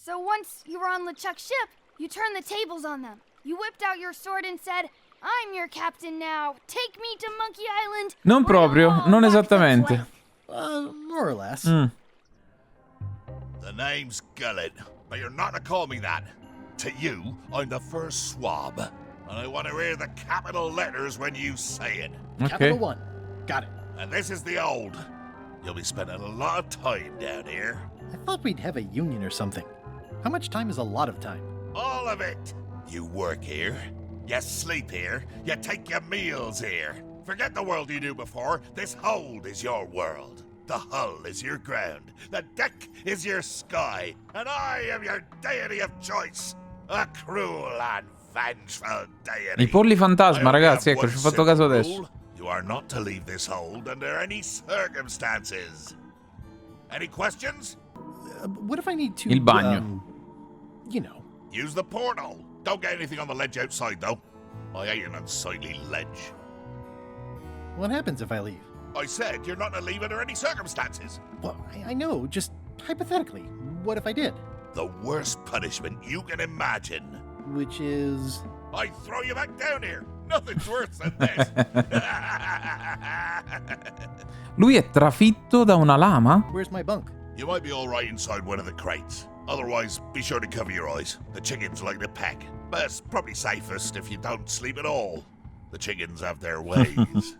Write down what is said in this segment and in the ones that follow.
So once you were on LeChuck's ship, you turned the tables on them. You whipped out your sword and said, I'm your captain now. Take me to Monkey Island. Non proprio, non esattamente. More or less. The name's Gullet, but you're not to call me that. To you, I'm the first swab, and I want to hear the capital letters when you say it. Ok. Capital 1. Got it. And this is the old. You'll be spending a lot of time down here. I thought we'd have a union or something. How much time is a lot of time? All of it. You work here, you sleep here, you take your meals here. Forget the world you knew before. This hold is your world. The hull is your ground. The deck is your sky. And I am your deity of choice. A cruel and vengeful deity. I polli fantasma, I ragazzi, only ecco, have ci ho one fatto caso simple adesso. rule. You are not to leave this hold under any circumstances. Any questions? What if I need to... Il bagno. You know. Use the portal. Don't get anything on the ledge outside, though. I hate an unsightly ledge. What happens if I leave? I said you're not to leave under any circumstances. Well, I know, just hypothetically. What if I did? The worst punishment you can imagine. Which is... I throw you back down here. Nothing's worse than this. Lui è trafitto da una lama? Where's my bunk? You might be all right inside one of the crates. Otherwise, be sure to cover your eyes. The chickens like to peck. But it's probably safest if you don't sleep at all. The chickens have their ways.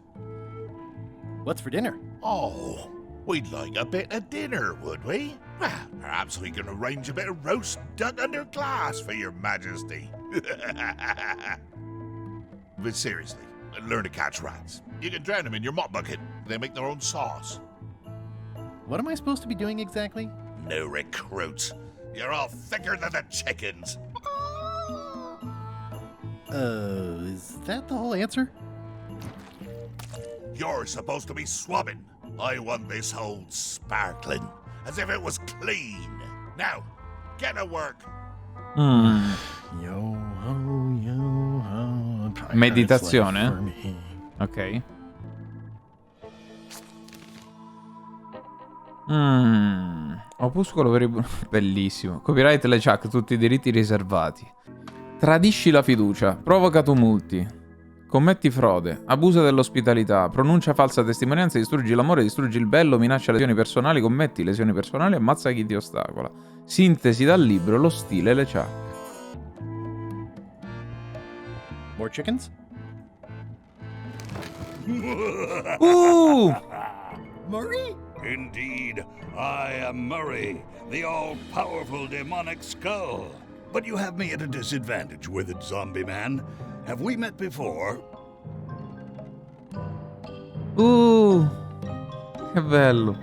What's for dinner? Oh, we'd like a bit of dinner, would we? Well, perhaps we can arrange a bit of roast duck under glass for your majesty. But seriously, learn to catch rats. You can drown them in your mop bucket. They make their own sauce. What am I supposed to be doing exactly? No recruits. You're all thicker than the chickens. Is that the whole answer? You're supposed to be swabbing. I want this hold sparkling, as if it was clean. Now, get to work. Yo ho, yo ho. Meditazione? Ok. Opuscolo per i... Bellissimo. Copyright LeChuck, tutti i diritti riservati. Tradisci la fiducia, provoca tumulti, commetti frode, abusa dell'ospitalità, pronuncia falsa testimonianza, distruggi l'amore, distruggi il bello, minaccia lesioni personali, commetti lesioni personali, ammazza chi ti ostacola. Sintesi dal libro Lo stile LeChuck. More chickens? Murray? Indeed, I am Murray, the all-powerful demonic skull. But you have me at a disadvantage, withered zombie man. Have we met before? Che bello.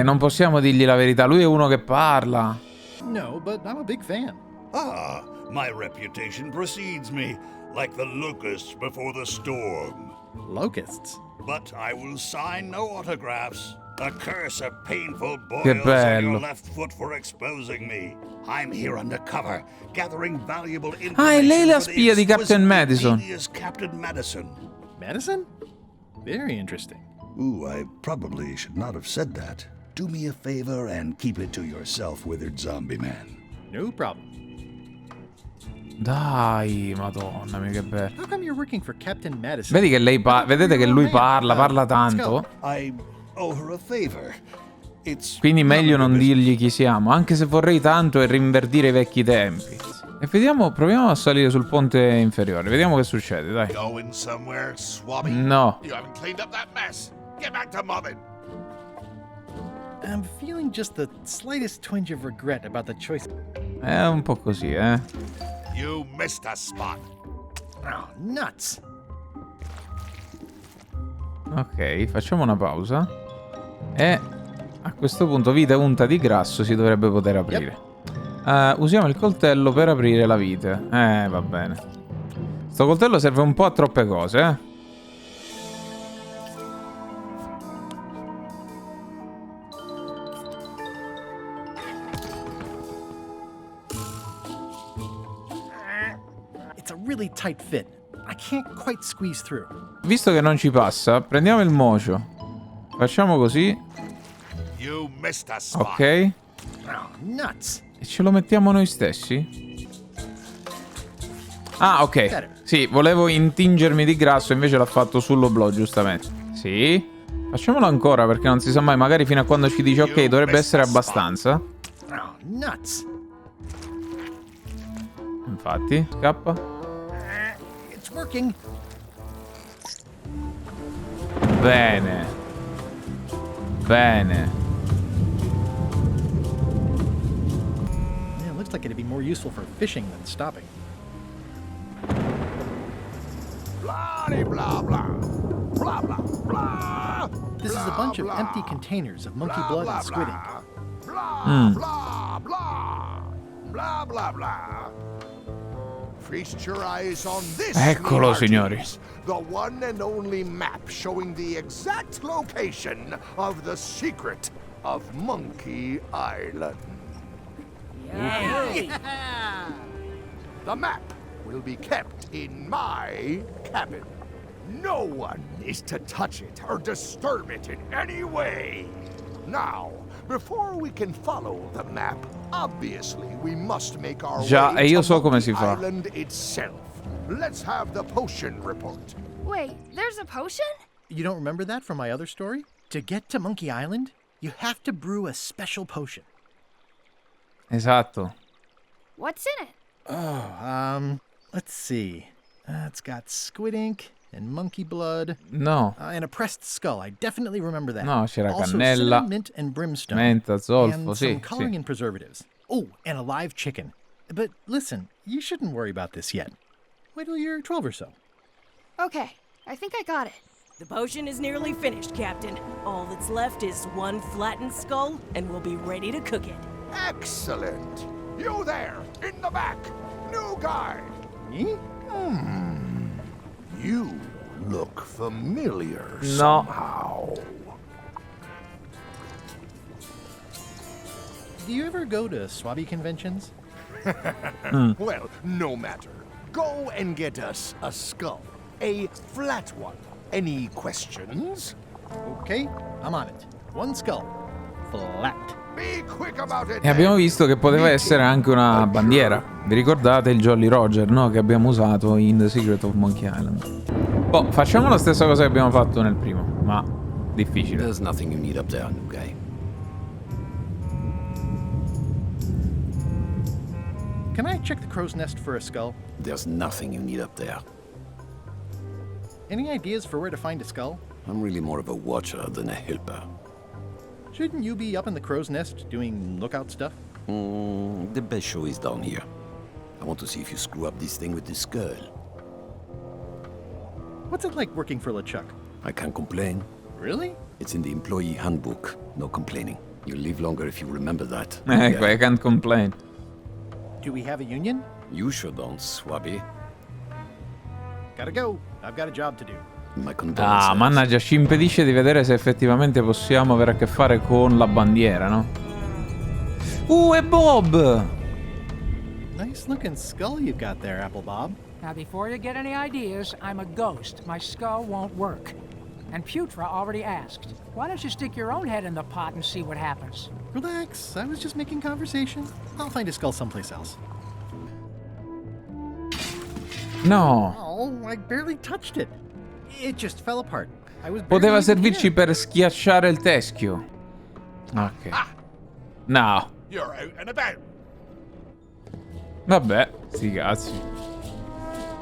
Non possiamo dirgli la verità, lui è uno che parla. No, but I'm a big fan. Ah, my reputation precedes me, like the locusts before the storm. Locusts? But I will sign no autographs. A curse of painful boils Che on bello. your left foot for exposing me. I'm here undercover, gathering valuable information. Ah, è lei la for the spia di Captain exquisite Madison. devious Captain Madison. Madison? Very interesting. Ooh, I probably should not have said that. Do me a favor and keep it to yourself, withered zombie man. No problem. Dai, madonna mia, che bello. How come you're working for Captain Madison? Vedi che lei vedete che lui parla tanto? I owe her a favor. It's Quindi meglio none of non your dirgli chi siamo, anche se vorrei tanto e rinverdire i vecchi tempi. E vediamo, proviamo a salire sul ponte inferiore, vediamo che succede, dai. Going somewhere, swabby? No. You haven't cleaned up that mess. Get back to mobbing. I'm feeling just the slightest twinge of regret about the choice. È un po' così, eh. You missed a spot. Oh, nuts. Ok, facciamo una pausa. E a questo punto vite unta di grasso si dovrebbe poter aprire. Usiamo il coltello per aprire la vite. Va bene. Sto coltello serve un po' a troppe cose, eh. It's a really tight fit. I can't quite squeeze through. Visto che non ci passa, prendiamo il mocio. Facciamo così. You missed a spot. Ok. Oh, nuts. E ce lo mettiamo noi stessi? Ah, ok. Sì, volevo intingermi di grasso, invece l'ha fatto sull'oblò, giustamente. Sì. Facciamolo ancora, perché non si sa mai. Magari fino a quando ci dice ok, dovrebbe essere abbastanza. Oh, nuts. Infatti, scappa. It's working. Bene. Bene. Yeah, it looks like it'd be more useful for fishing than stopping. Blah blah blah. Blah blah blah. This is a bunch of empty containers of monkey blood and squid ink. Blah blah blah. Blah blah blah. Feast your eyes on this. Eccolo, Smarties, signori. The one and only map showing the exact location of the secret of Monkey Island. The map will be kept in my cabin. No one is to touch it or disturb it in any way. Now, before we can follow the map, obviously we must make our Già, way e io to so come Monkey si fa. Island itself. Let's have the potion report. Wait, there's a potion? You don't remember that from my other story? To get to Monkey Island, you have to brew a special potion. Esatto. What's in it? Oh, let's see. It's got squid ink and monkey blood No. and a pressed skull. I definitely remember that. No, c'era also, cannella, cinnamon, mint, and brimstone. menta, zolfo, and sì, some coloring sì. and preservatives. Oh, and a live chicken. But listen, you shouldn't worry about this yet. Wait till you're 12 or so. Okay, I think I got it. The potion is nearly finished, Captain. All that's left is one flattened skull, and we'll be ready to cook it. Excellent. You there, in the back. New guy. Me? You look familiar No. somehow. Do you ever go to Swabby conventions? Well, no matter. Go and get us a skull. A flat one. Any questions? Okay, I'm on it. One skull. Flat. Be quick about it. E abbiamo then. visto che poteva essere anche una bandiera. Vi ricordate il Jolly Roger, no? Che abbiamo usato in The Secret of Monkey Island. Oh, facciamo la stessa cosa che abbiamo fatto nel primo, ma difficile. There's nothing you need up there, new guy. Can I check the crow's nest for a skull? There's nothing you need up there. Any ideas for where to find a skull? I'm really more of a watcher than a helper. Shouldn't you be up in the crow's nest doing lookout stuff? The best show is down here. I want to see if you screw up this thing with this girl. What's it like working for LeChuck? I can't complain. Really? It's in the employee handbook. No complaining. You'll live longer if you remember that. Ecco, I can't complain. Do we have a union? You sure don't, Swabby. Gotta go. I've got a job to do. My condolences. Ah, mannaggia, ci impedisce di vedere se effettivamente possiamo avere a che fare con la bandiera, no? E Bob! Nice looking skull you've got there, Apple Bob. Now, before you get any ideas, I'm a ghost. My skull won't work. And Putra already asked. Why don't you stick your own head in the pot and see what happens? Relax, I was just making conversation. I'll find a skull someplace else. No! Oh, I barely touched it. It just fell apart. I was barely Poteva even servirci here. per schiacciare il teschio. Ok. No. You're out and about. Vabbè, sti cazzi.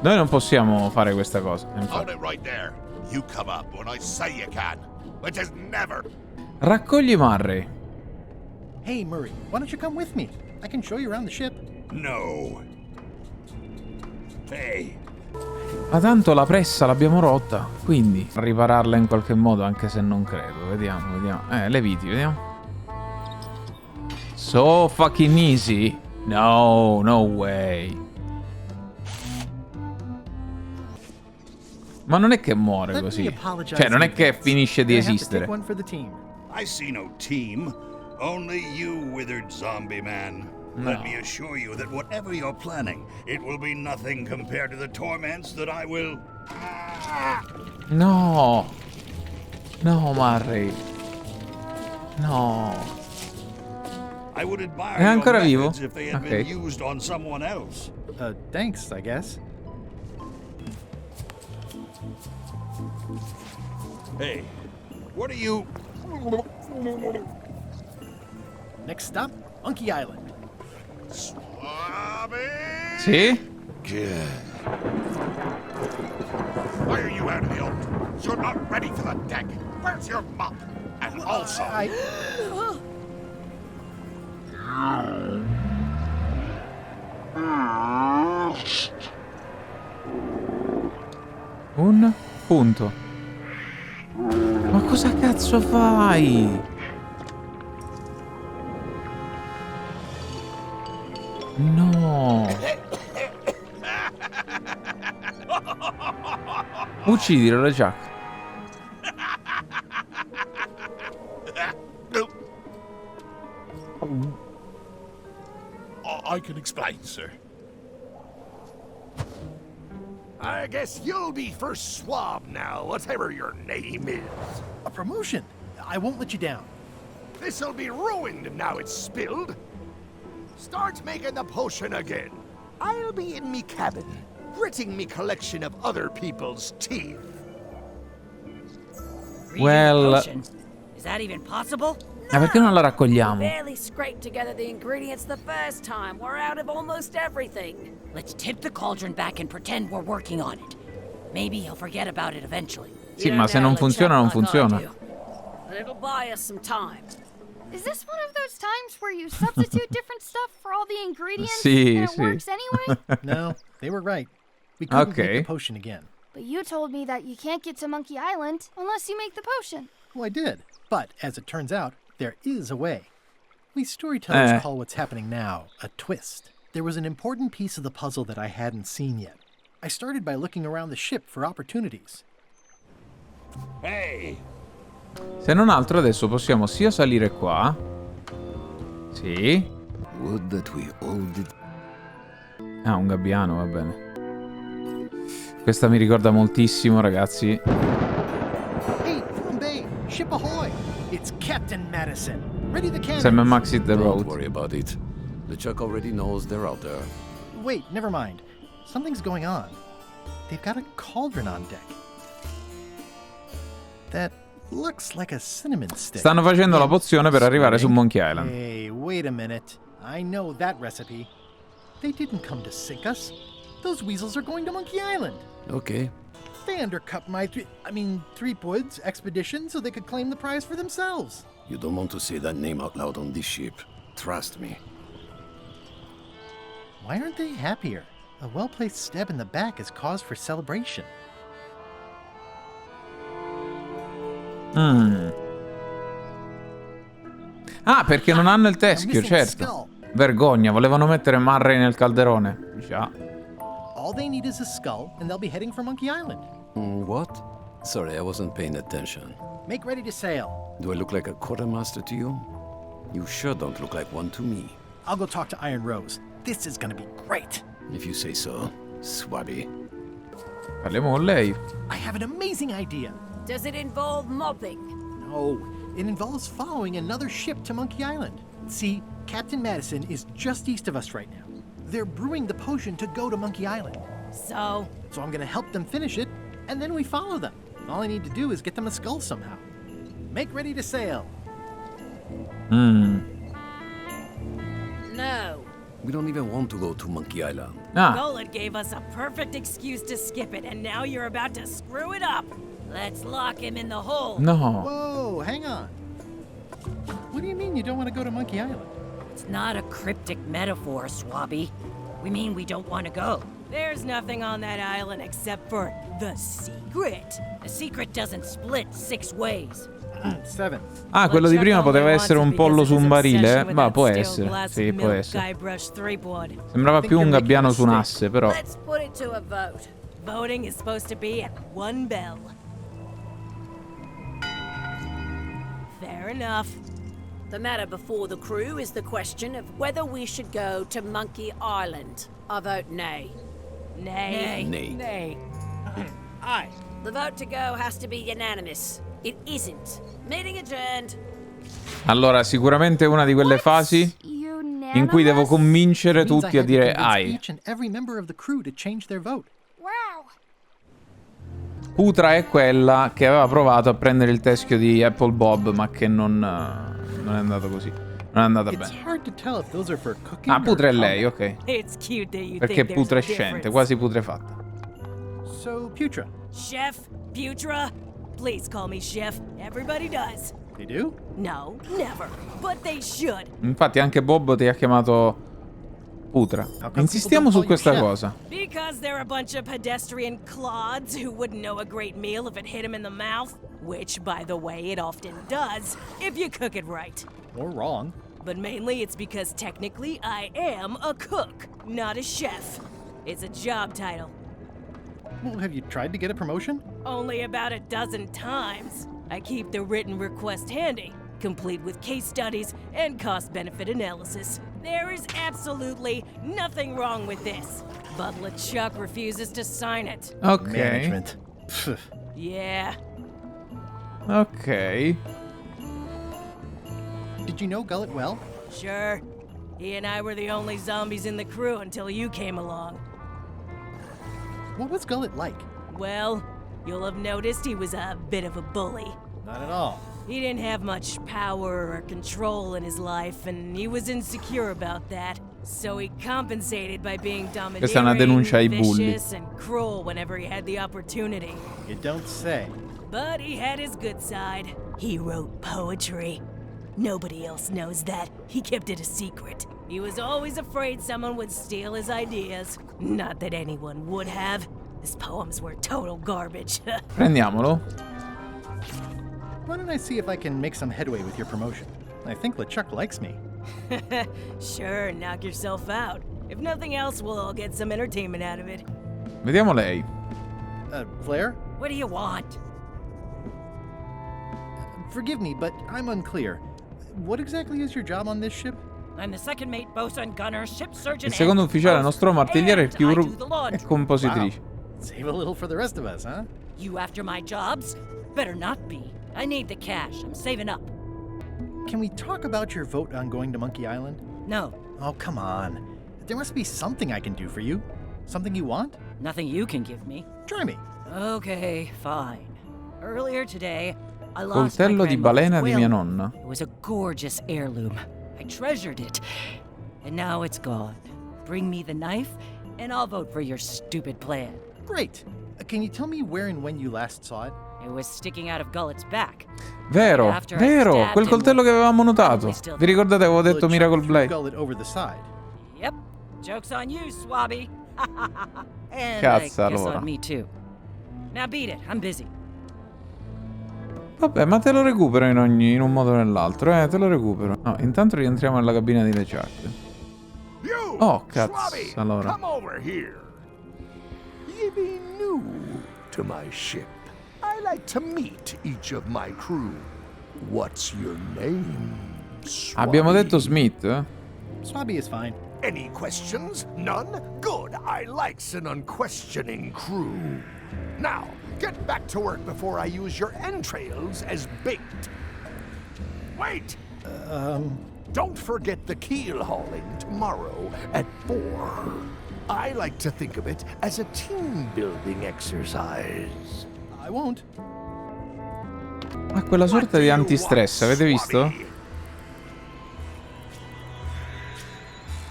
Noi non possiamo fare questa cosa. Hold Infatti. it right there. You come up when I say you can, which is never. Raccogli Murray. Hey, Murray, why don't you come with me? I can show you around the ship. No. Hey, Ma tanto la pressa l'abbiamo rotta. Quindi ripararla in qualche modo, anche se non credo. Vediamo, vediamo. Le viti, vediamo. So fucking easy. No, no way. Ma non è che muore Let me così. apologize Cioè, non in è che advance. finisce di I have to esistere. take one for the team. I see no team. Only you, withered zombie man. Let me assure you that whatever you're planning, it will be nothing compared to the torments that I will. No. No, Murray. No. I would admire È ancora your vivo? methods if they had been Ok. used on someone else. Thanks, I guess. Hey, what are you... Next stop, Monkey Island. Swabby! Sì? Good. Why are you out of the open? You're not ready for the deck. Where's your mop? And also, Un punto. Ma cosa cazzo fai? No. Uccidilo, LeChuck. I can explain, sir. I guess you'll be first swab now, whatever your name is. A promotion. I won't let you down. This'll be ruined now it's spilled. Start making the potion again. I'll be in me cabin, gritting me collection of other people's teeth. Well, Potion. Is that even possible? ma perché non la raccogliamo? Barely scraped together the ingredients the first time. We're out of almost everything. Let's tip the cauldron back and pretend we're working on it. Maybe he'll forget about it eventually. Sì, ma se non funziona, non funziona. But it'll buy us some time. Is this one of those times where you substitute different stuff for all the ingredients Sì, and it sì. works anyway? No, they were right. We couldn't make Okay. the potion again. But you told me that you can't get to Monkey Island unless you make the potion. Well, I did. But as it turns out, there is a way. We storytellers Eh. call what's happening now a twist. There was an important piece of the puzzle that I hadn't seen yet. I started by looking around the ship for opportunities. Hey, Se non altro adesso possiamo sia salire qua. Sì. Would that we all did. Ah, un gabbiano, va bene. Questa mi ricorda moltissimo, ragazzi. Hey, Thrum Bay, ship ahoy! It's Captain Madison. Ready the cannons. Sam and Max hit the Don't road. worry about it. LeChuck already knows they're out there. Wait, never mind. Something's going on. They've got a cauldron on deck. That looks like a cinnamon stick. Stanno facendo la pozione per arrivare su Monkey Island. Hey, wait a minute. I know that recipe. They didn't come to sink us. Those weasels are going to Monkey Island. Okay. They undercut my Threepwoods expedition so they could claim the prize for themselves. You don't want to say that name out loud on this ship. Trust me. Why aren't they happier? A well-placed stab in the back is cause for celebration. Ah, perché non hanno il A teschio, missing certo. skull. Vergogna, volevano mettere Murray nel calderone. Già. All they need is a skull, and they'll be heading for Monkey Island. What? Sorry, I wasn't paying attention. Make ready to sail. Do I look like a quartermaster to you? You sure don't look like one to me. I'll go talk to Iron Rose. This is gonna be great. If you say so, Swabby. Parliamo con lei. I have an amazing idea. Does it involve mopping? No, it involves following another ship to Monkey Island. See, Captain Madison is just east of us right now. They're brewing the potion to go to Monkey Island. So, So I'm gonna help them finish it, and then we follow them. All I need to do is get them a skull somehow. Make ready to sail. no. We don't even want to go to Monkey Island. Ah, Golan gave us a perfect excuse to skip it, and now you're about to screw it up. Let's lock him in the hole. no. Whoa, hang on. What do you mean you don't want to go to Monkey Island? It's not a cryptic metaphor, Swabby. We mean we don't want to go. There's nothing on that island except for the secret. The secret doesn't split 6 ways. 7. Ah, quello di prima poteva essere un pollo su un barile? Ma può essere. Sì, può essere. Guybrush Threepwood. Sembrava più un gabbiano su un asse, però. Let's put it to a vote. Voting is supposed to be at 1 bell. Fair enough. The matter before the crew is the question of whether we should go to Monkey Island. I vote nay. Nay. Nay. Nay. Aye. The vote to go has to be unanimous. It isn't. Meeting adjourned. Allora, sicuramente una di quelle fasi in cui devo convincere Means I tutti a had to dire convince AI. each and every member of the crew to change their vote. Wow. Putra è quella che aveva provato a prendere il teschio di Apple Bob, ma che non è andato così. Non è andata It's bene. hard to tell if those are for cooking Ah, Putra è or lei, combat. ok. It's cute that you Perché think there's a putrescente, difference. quasi putrefatta. So, Putra, Chef, Putra, please call me Chef. Everybody does. they do? No, never. But they should. Infatti anche Bob ti ha chiamato Putra. come Insistiamo su people don't call you questa chef? cosa. Because they're a bunch of pedestrian clods who wouldn't know a great meal if it hit them in the mouth. Which, by the way, it often does, if you cook it right. Or wrong. But mainly it's because technically I am a cook, not a chef. It's a job title. Well, have you tried to get a promotion? Only about a dozen times. I keep the written request handy, complete with case studies and cost-benefit analysis. There is absolutely nothing wrong with this. But LeChuck refuses to sign it. Ok. Management. Pff. Yeah. Ok. Did you know Gullet well? Sure. He and I were the only zombies in the crew until you came along. What was Gullet like? Well, you'll have noticed he was a bit of a bully. Not at all. He didn't have much power or control in his life, and he was insecure about that. So he compensated by being Questa è una denuncia ai domineering, bulli. vicious, and cruel whenever he had the opportunity. You don't say. But he had his good side. He wrote poetry. Nobody else knows that. He kept it a secret. He was always afraid someone would steal his ideas. Not that anyone would have. His poems were total garbage. Prendiamolo. Why don't I see if I can make some headway with your promotion? I think LeChuck likes me. Sure, knock yourself out. If nothing else, we'll all get some entertainment out of it. Vediamo lei. Flair? What do you want? Forgive me, but I'm unclear. What exactly is your job on this ship? I'm the second mate, bosun, gunner, ship surgeon, Il secondo and ufficiale, host, nostromo, artigliere, and I chirurgo do the e laundry. compositrice. Save a little for the rest of us, huh? You after my jobs? Better not be. I need the cash. I'm saving up. Can we talk about your vote on going to Monkey Island? No, Oh, come on. There must be something I can do for you. Something you want? nothing you can give me. Try me. Okay, fine. Earlier today, I lost my Coltello di grandmother's balena di whale. mia nonna. It was a gorgeous heirloom. I treasured it. And now it's gone. Bring me the knife, and I'll vote for your stupid plan. Great. Can you tell me where and when you last saw it? It was sticking out of Gullet's back. Vero, After I vero, stabbed quel him coltello with- che avevamo notato. Probably still- Vi ricordate avevo detto LeChuck Miracle threw Blade? Gullet over the side. Yep. Joke's on you, Swabby. And Cazzo, I guess allora. on me too. Now beat it. I'm busy. Vabbè, ma te lo recupero in un modo o nell'altro, te lo recupero. No, intanto rientriamo nella cabina di LeChuck. You! Oh, cazzo, Swabby, allora. come over here. You be new to my ship. I like to meet each of my crew. What's your name? Abbiamo Swabby? detto Smith? Swabby is fine. Any questions? None? Good. I likes an unquestioning crew. Now, get back to work before I use your entrails as bait. Wait! Don't forget the keel hauling tomorrow at 4. I like to think of it as a team building exercise. I won't. Ha quella sorta di antistress, avete visto?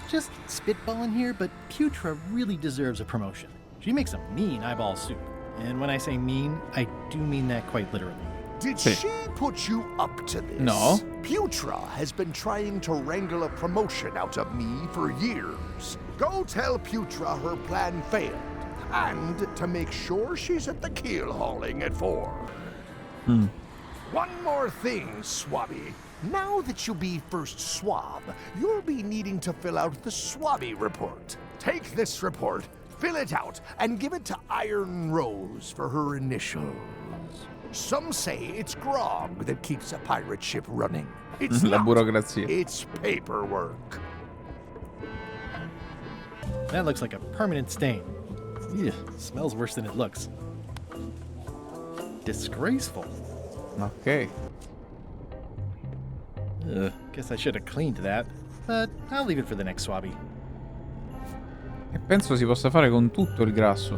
Just spitballing here, but Putra really deserves a promotion. She makes a mean eyeball soup. And when I say mean, I do mean that quite literally. Did Sì. she put you up to this? No. Putra has been trying to wrangle a promotion out of me for years. Go tell Putra her plan failed, and to make sure she's at the keel hauling at 4. One more thing, Swabby. Now that you'll be first swab, you'll be needing to fill out the Swabby report. Take this report, fill it out, and give it to Iron Rose for her initials. Some say it's grog that keeps a pirate ship running. It's La not. burocrazia. It's paperwork. That looks like a permanent stain. Ugh, smells worse than it looks. Disgraceful. Ok. Guess I should have cleaned that. But I'll leave it for the next swabby. E penso si possa fare con tutto il grasso.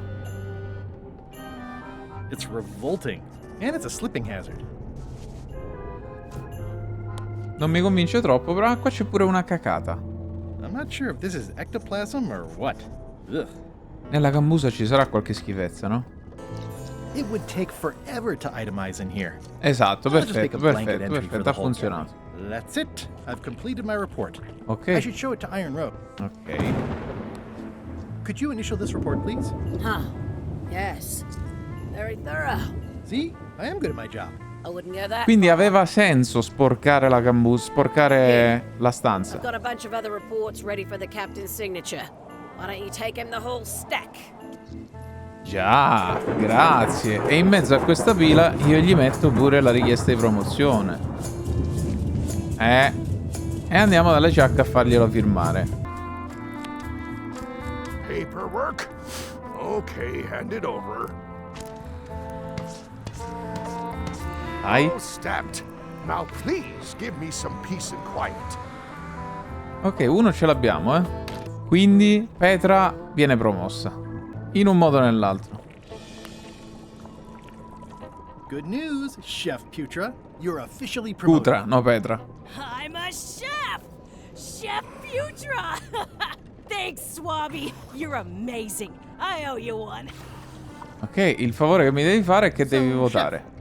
It's revolting. And it's a slipping hazard. Non mi convince troppo, però qua c'è pure una cacata. I'm not sure if this is ectoplasm or what. Ugh. Nella cambusa ci sarà qualche schifezza, no? It would take forever to itemize in here. Esatto, I'll just make perfetto, a blanket perfetto, entry for perfetto, the ha whole funzionato. county. That's it. I've completed my report. Ok, I should show it to Iron Road. ok. Could you initial this report, please? Huh. Yes. Very thorough. See? I am good at my job. I wouldn't go that Quindi far. aveva senso sporcare la cambusa, sporcare la stanza. I've got a bunch of other reports ready for the captain's signature. Why don't you take him the whole stack? Già, grazie. E in mezzo a questa pila io gli metto pure la richiesta di promozione. E andiamo dalla Chuck a farglielo firmare. Paperwork? Okay, hand it over. Dai. All stamped. Now please give me some peace and quiet. Ok, uno ce l'abbiamo, Quindi Petra viene promossa. In un modo o nell'altro. Good news, Chef Putra. You're officially promoted. Putra, no Petra. I'm a chef! Chef Putra! Thanks, Swabby. You're amazing. I owe you one. Ok, il favore che mi devi fare è che devi votare.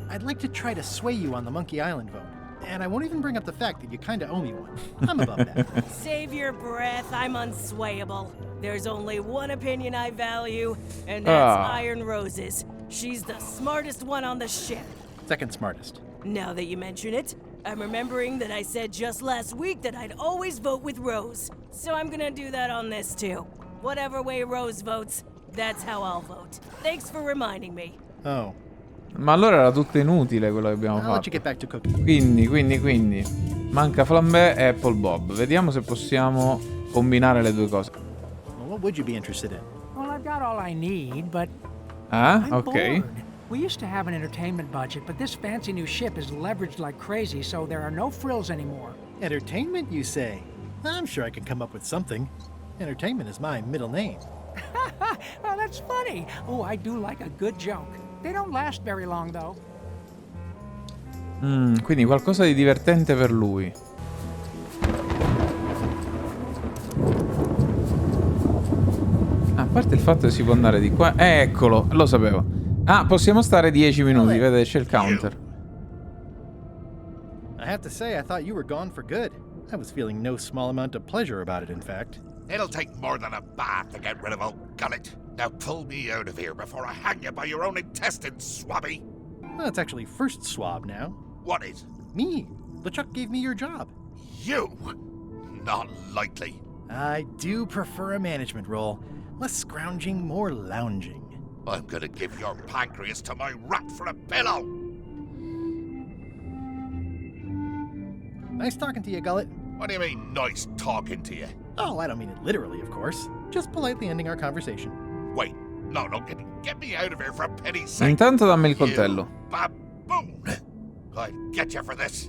I'd like to try to sway you on the Monkey Island vote. And I won't even bring up the fact that you kinda owe me one. I'm above that. Save your breath. I'm unswayable. There's only one opinion I value, and that's Iron Rose's. She's the smartest one on the ship. Second smartest. Now that you mention it, I'm remembering that I said just last week that I'd always vote with Rose. So I'm gonna do that on this too. Whatever way Rose votes, that's how I'll vote. Thanks for reminding me. Oh. Ma allora era tutto inutile quello che abbiamo I'll let you fatto. get back to cooking. Quindi. Manca flambé e Apple Bob. Vediamo se possiamo combinare le due cose. Well, what would you be interested in? Well, I've got all I need, but Ah, I'm ok. bored. We used to have an entertainment budget, but this fancy new ship is leveraged like crazy, so there are no frills anymore. Entertainment, you say? I'm sure I can come up with something. Entertainment is my middle name. Oh, that's funny. Oh, I do like a good joke. They don't last very long, though. Quindi qualcosa di divertente per lui. A parte il fatto che si può andare di qua. Eccolo, lo sapevo. Ah, possiamo stare 10 minuti, vedete, c'è il counter. I have to say, I thought you were gone for good. I was feeling no small amount of pleasure about it, in fact. It'll take more than a bath to get rid of old Gullet. Now pull me out of here before I hang you by your own intestines, Swabby. Well, it's actually first swab now. What is? Me. LeChuck gave me your job. You? Not likely. I do prefer a management role. Less scrounging, more lounging. I'm gonna give your pancreas to my rat for a pillow. Nice talking to you, Gullet. What do you mean, nice talking to you? Oh, I don't mean it literally, of course. Just politely ending our conversation. Wait, no, get me out of here for pity's sake. Intanto dammi il coltello. You baboon! I'll get you for this.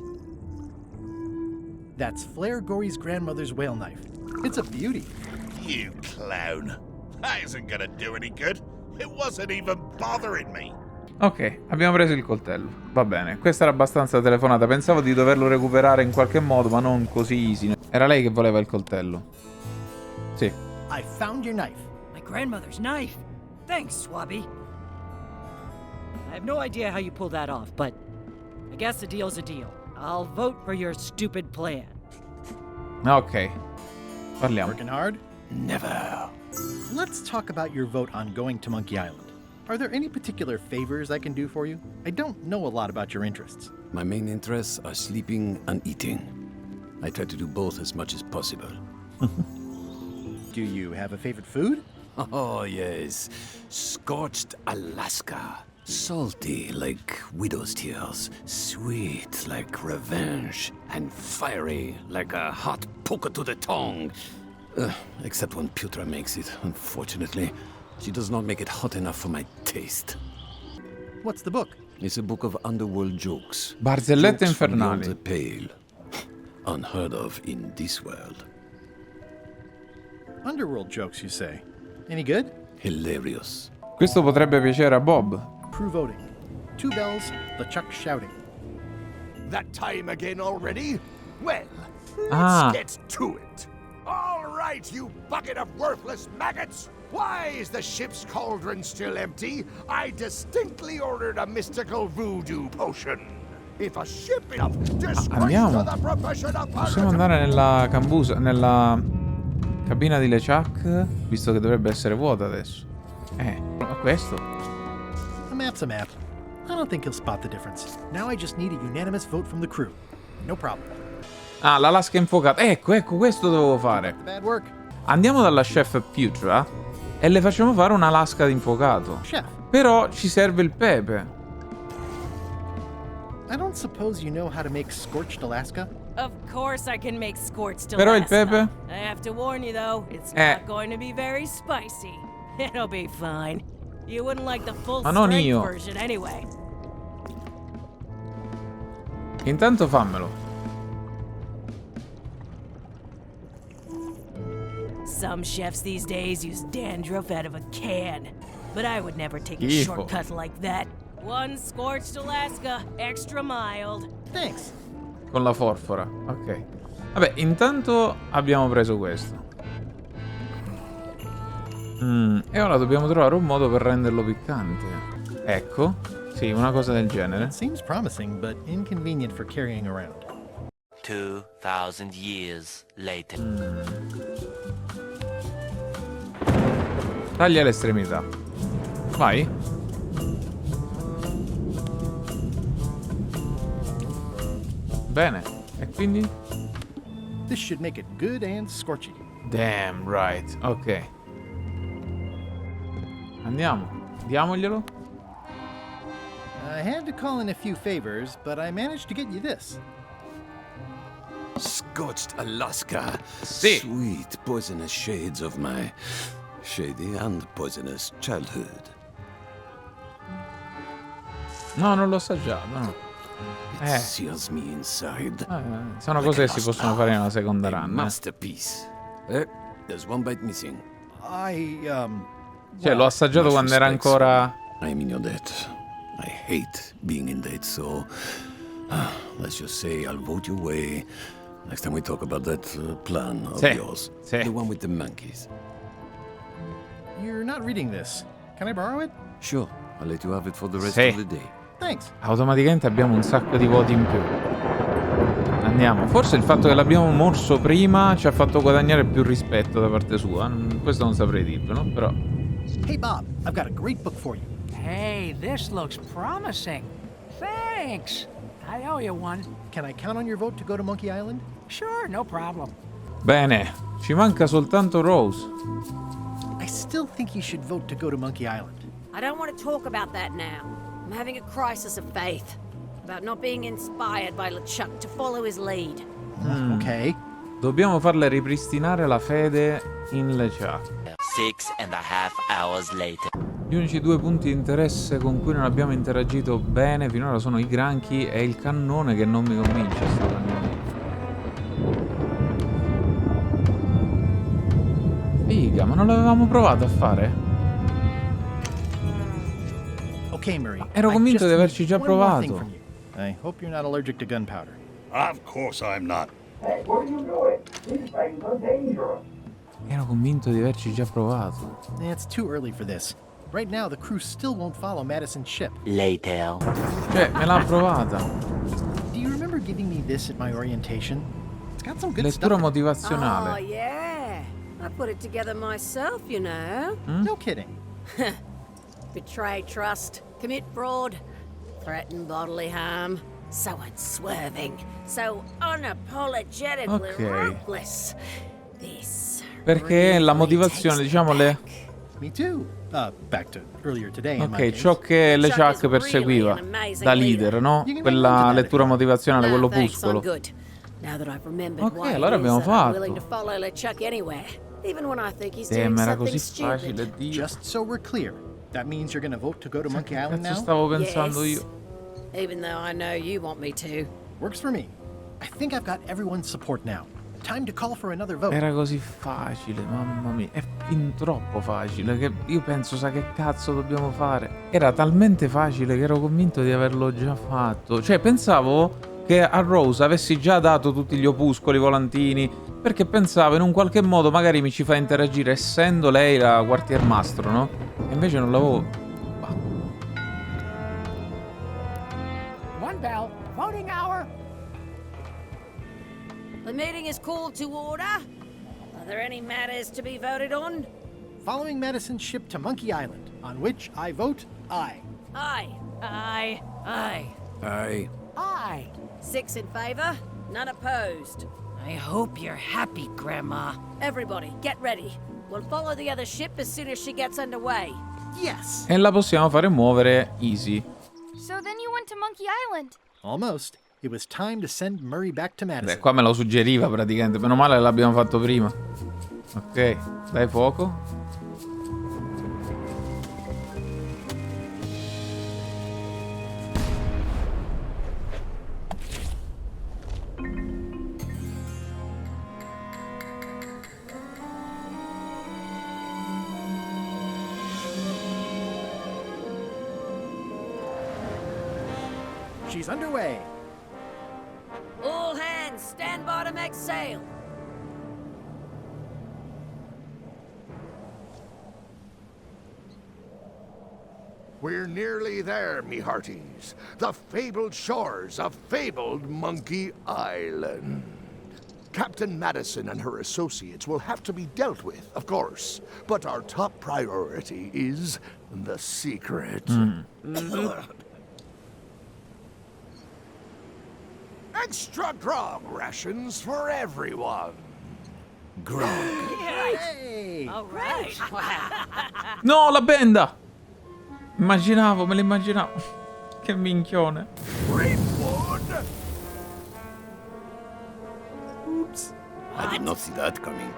That's Flair Gory's grandmother's whale knife. It's a beauty. You clown. That isn't gonna do any good. It wasn't even bothering me. Ok, abbiamo preso il coltello. Va bene, questa era abbastanza telefonata. Pensavo di doverlo recuperare in qualche modo, ma non così easy. Era lei che voleva il coltello. Sì. I found your knife. My grandmother's knife. Thanks, Swabby. I have no idea how you pulled that off, but I guess a deal's a deal. I'll vote for your stupid plan. Ok. Parliamo. Working hard? Never. Let's talk about your vote on going to Monkey Island. Are there any particular favors I can do for you? I don't know a lot about your interests. My main interests are sleeping and eating. I try to do both as much as possible. Do you have a favorite food? Oh, yes. Scorched Alaska. Salty like widow's tears. Sweet like revenge. And fiery like a hot poker to the tongue. Except when Putra makes it, unfortunately. She does not make it hot enough for my taste. What's the book? It's a book of underworld jokes. Barzellette Jokes from beyond infernali. the pale. Unheard of in this world. Underworld jokes, you say? Any good? Hilarious. Questo potrebbe piacere a Bob. Crew voting. 2 bells, LeChuck shouting. That time again already? Well, Ah. let's get to it. All right, you bucket of worthless maggots! Why is the ship's cauldron still empty? I distinctly ordered a mystical voodoo potion. If a ship enough disgrace Andiamo. to the profession of Possiamo andare nella cambusa, nella cabina di LeChuck, visto che dovrebbe essere vuota adesso. Questo. A map's a map. I don't think he'll spot the difference. Now I just need a unanimous vote from the crew. No problem. Ah, la lasca infuocata. Ecco, questo dovevo fare. Bad work. Andiamo dalla chef Putra e le facciamo fare una lasca di infuocato. Chef, Però ci serve il pepe. I don't suppose you know how to make scorched Alaska? Of course I can make scorched Però il Alaska. pepe? I have to warn you though, it's Eh. not going to be very spicy. It'll be fine. You wouldn't like the full Ma non strength io. version anyway. Intanto fammelo. Some chefs these days use dandruff out of a can, but I would never take a Schifo. shortcut like that. One scorched Alaska, extra mild. Thanks. Con la forfora. Ok. Vabbè, intanto abbiamo preso questo. E ora dobbiamo trovare un modo per renderlo piccante. Ecco. Sì, una cosa del genere. It seems promising, but inconvenient for carrying around. 2,000 years later. Taglia l'estremità. Vai. Bene. E quindi? This should make it good and scorchy. Damn right. Ok. Andiamo. Diamoglielo. I had to call in a few favors, but I managed to get you this. Scorched Alaska. Sì. Sweet poisonous shades of my shady and poisonous childhood. No, non l'ho assaggiato, no. It seals me inside. Sono cose che si possono fare nella seconda run. Masterpiece. There's one bite missing. Cioè, l'ho assaggiato quando era ancora... I'm in your debt. I hate being in debt, so let's just say I'll vote your way next time we talk about that plan of yours. Sì. The one with the monkeys. You're not reading this. Can I borrow it? Sure, I'll let you have it for the rest Sì. of the day. Thanks. Automaticamente abbiamo un sacco di voti in più. Andiamo. Forse il fatto che l'abbiamo morso prima ci ha fatto guadagnare più rispetto da parte sua. Questo non saprei dirvelo, però... Hey, Bob, I've got a great book for you. Hey, this looks promising. Thanks. I owe you one. Can I count on your vote to go to Monkey Island? Sure, no problem. Bene. Ci manca soltanto Rose. I still think you should vote to go to Monkey Island. I don't want to talk about that now. I'm having a crisis of faith about not being inspired by LeChuck to follow his lead. Okay. Dobbiamo farle ripristinare la fede in LeChuck. 6.5 hours later. Gli unici due punti di interesse con cui non abbiamo interagito bene finora sono i granchi e il cannone, che non mi convince sto cannone. Figa, ma non l'avevamo provato a fare? Okay, Murray. Ero I convinto just di averci need già one more thing provato. from you. I hope you're not allergic to gunpowder. Of course I'm not. Ero convinto di averci già provato. It's too early for this. Right now, the crew still won't follow Madison's ship. Later. Cioè, me l'ha provata. Do you remember giving me this at my orientation? It's got some good Lettura stuff. Oh, motivazionale. yeah. I put it together myself, you know. No kidding. Betray trust, commit fraud, threaten bodily harm. So unswerving, so unapologetically Ok. ruthless. This Perché la really motivazione, takes diciamo, me le... back. Me too. Back to earlier today. in my Ok, case. ciò che LeChuck Chuck is perseguiva really an amazing da leader, no? You can Quella run into that lettura again. motivazionale, No, quello thanks, opuscolo. I'm good. Now that I've remembered Ok, why allora it is abbiamo that I'm fatto. willing to follow LeChuck anywhere, even when I think he's Ma doing era something così stupid. facile, Dio. Just so we're clear, that means you're gonna vote to go to Monkey Island Cazzo now? stavo pensando Yes. io. even though I know you want me to. Works for me. I think I've got everyone's support now. Time to call for another vote. Era così facile, mamma mia, è fin troppo facile che io penso, sa che cazzo dobbiamo fare? Era talmente facile che ero convinto di averlo già fatto. Cioè, pensavo che a Rose avessi già dato tutti gli opuscoli volantini, perché pensavo in un qualche modo magari mi ci fa interagire essendo lei la quartiermastro, no? E invece non l'avevo... Bah. One bell. Voting hour. The meeting is called to order. Are there any matters to be voted on? Following Madison's ship to Monkey Island, on which I vote aye. Aye. Aye. Aye. Aye. Aye. 6 in favor, none opposed. I hope you're happy, Grandma. Everybody, get ready. We'll follow the other ship as soon as she gets underway. Yes! E la possiamo fare muovere easy. So then you went to Monkey Island. Almost. It was time to send Murray back to Madison. Beh, qua me lo suggeriva praticamente. Meno male l'abbiamo fatto prima. Ok, dai fuoco. She's underway. All hands, stand by to make sail. We're nearly there, me hearties. The fabled shores of fabled Monkey Island. Captain Madison and her associates will have to be dealt with, of course. But our top priority is the secret. Extra grog rations for everyone. Grog. Hey! All right. No, la benda! Immaginavo, me l'immaginavo. Che minchione. Rainwood! Oops. I did not see that coming.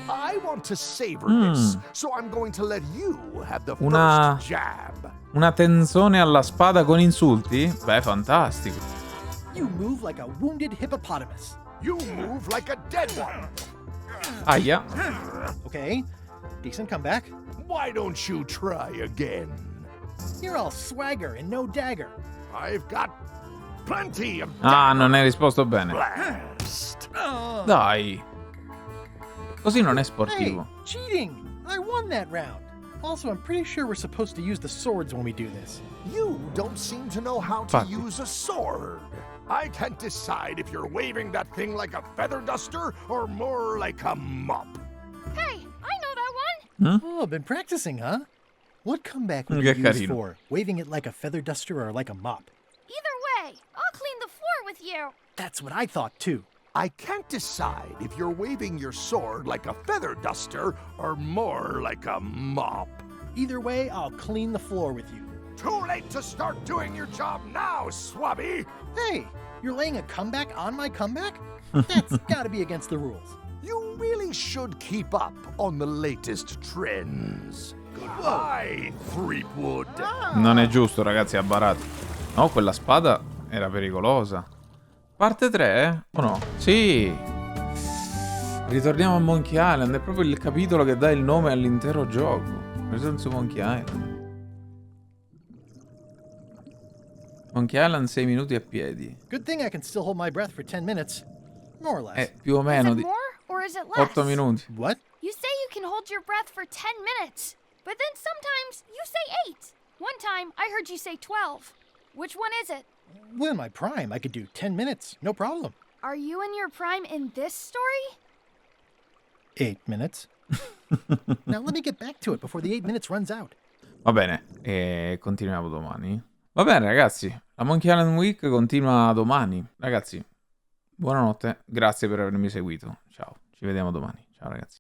I want to savor this, so I'm going to let you have the Una- first jab. Una tenzone alla spada con insulti? Beh, fantastico. You move like a wounded hippopotamus. You move like a dead one. Aia. Okay, decent comeback. Why don't you try again? You're all swagger and no dagger. I've got plenty of Ah, non hai risposto bene. blast. Dai. Così non è Hey, sportivo. cheating! I won that round. Also, I'm pretty sure we're supposed to use the swords when we do this. You don't seem to know how to Infatti. use a sword. I can't decide if you're waving that thing like a feather duster or more like a mop. Hey, I know that one. Oh, been practicing, huh? What comeback would Che you use carino. for? Waving it like a feather duster or like a mop? Either way, I'll clean the floor with you. That's what I thought, too. I can't decide if you're waving your sword like a feather duster or more like a mop. Either way, I'll clean the floor with you. Too late to start doing your job now, Swabby! Hey, you're laying a comeback on my comeback? That's gotta be against the rules. You really should keep up on the latest trends. Goodbye, Threepwood. Non è giusto, ragazzi, ha barato. No, quella spada era pericolosa. Parte 3? O no? Sì. Ritorniamo a Monkey Island. È proprio il capitolo che dà il nome all'intero gioco. Return to Monkey Island. Monkey Island 6 minuti a piedi. Good thing I can still hold my breath for 10 minutes. More or less. È più o Is meno it di more or is it less? 8 minuti. What? You say you can hold your breath for 10 minutes, but then sometimes you say 8. One time I heard you say 12. Which one is it? Well, in my prime, I could do 10 minutes, no problem. Are you in your prime in this story? 8 minutes. Now let me get back to it before the 8 minutes runs out. Va bene, e continuiamo domani. Va bene, ragazzi. La Monkey Island Week continua domani. Ragazzi, buonanotte. Grazie per avermi seguito. Ciao, ci vediamo domani. Ciao, ragazzi.